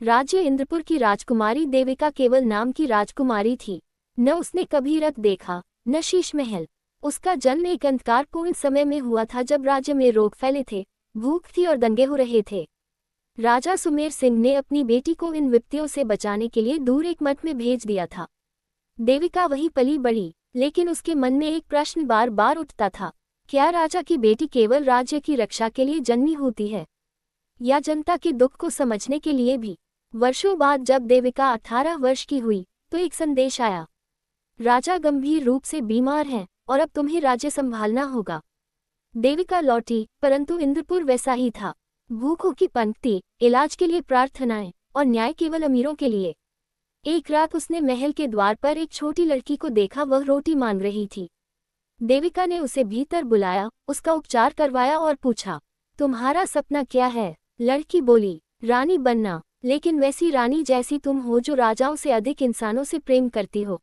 राज्य इंद्रपुर की राजकुमारी देविका केवल नाम की राजकुमारी थी। न उसने कभी रथ देखा, न शीश महल। उसका जन्म एक अंधकारपूर्ण समय में हुआ था, जब राज्य में रोग फैले थे, भूख थी और दंगे हो रहे थे। राजा सुमेर सिंह ने अपनी बेटी को इन विपत्तियों से बचाने के लिए दूर एक मठ में भेज दिया था। देविका वहीं पली बड़ी, लेकिन उसके मन में एक प्रश्न बार बार उठता था। क्या राजा की बेटी केवल राज्य की रक्षा के लिए जन्मी होती है, या जनता के दुख को समझने के लिए भी? वर्षों बाद जब देविका 18 वर्ष की हुई, तो एक संदेश आया। राजा गंभीर रूप से बीमार हैं और अब तुम्हें राज्य संभालना होगा। देविका लौटी, परंतु इंद्रपुर वैसा ही था। भूखों की पंक्ति, इलाज के लिए प्रार्थनाएं और न्याय केवल अमीरों के लिए। एक रात उसने महल के द्वार पर एक छोटी लड़की को देखा, वह रोटी मांग रही थी। देविका ने उसे भीतर बुलाया, उसका उपचार करवाया और पूछा, तुम्हारा सपना क्या है? लड़की बोली, रानी बनना, लेकिन वैसी रानी जैसी तुम हो जो राजाओं से अधिक इंसानों से प्रेम करती हो।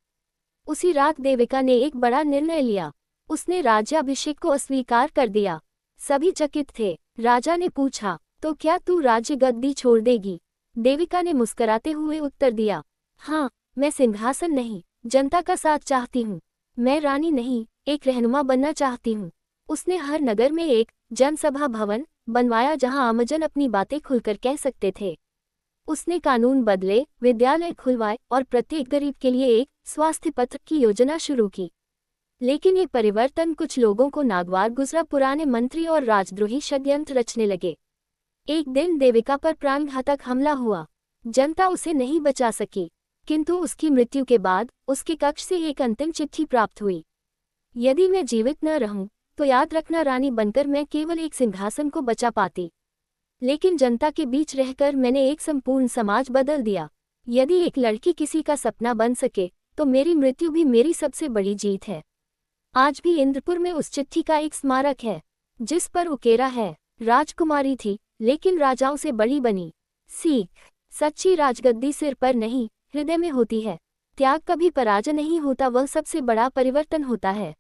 उसी रात देविका ने एक बड़ा निर्णय लिया। उसने राज्याभिषेक को अस्वीकार कर दिया। सभी चकित थे। राजा ने पूछा, तो क्या तू राज्य गद्दी छोड़ देगी? देविका ने मुस्कुराते हुए उत्तर दिया, हाँ, मैं सिंहासन नहीं, जनता का साथ चाहती हूँ। मैं रानी नहीं, एक रहनुमा बनना चाहती हूँ। उसने हर नगर में एक जनसभा भवन बनवाया, जहाँ आमजन अपनी बातें खुलकर कह सकते थे। उसने कानून बदले, विद्यालय खुलवाए और प्रत्येक गरीब के लिए एक स्वास्थ्य पत्र की योजना शुरू की। लेकिन ये परिवर्तन कुछ लोगों को नागवार गुजरा। पुराने मंत्री और राजद्रोही षड्यंत्र रचने लगे। एक दिन देविका पर प्राणघातक हमला हुआ। जनता उसे नहीं बचा सकी, किंतु उसकी मृत्यु के बाद उसके कक्ष से एक अंतिम चिट्ठी प्राप्त हुई। यदि मैं जीवित न रहूं, तो याद रखना, रानी बनकर मैं केवल एक सिंहासन को बचा पाती, लेकिन जनता के बीच रहकर मैंने एक संपूर्ण समाज बदल दिया। यदि एक लड़की किसी का सपना बन सके, तो मेरी मृत्यु भी मेरी सबसे बड़ी जीत है। आज भी इंद्रपुर में उस चिट्ठी का एक स्मारक है, जिस पर उकेरा है, राजकुमारी थी, लेकिन राजाओं से बड़ी बनी। सीख, सच्ची राजगद्दी सिर पर नहीं, हृदय में होती है। त्याग कभी पराजय नहीं होता, वह सबसे बड़ा परिवर्तन होता है।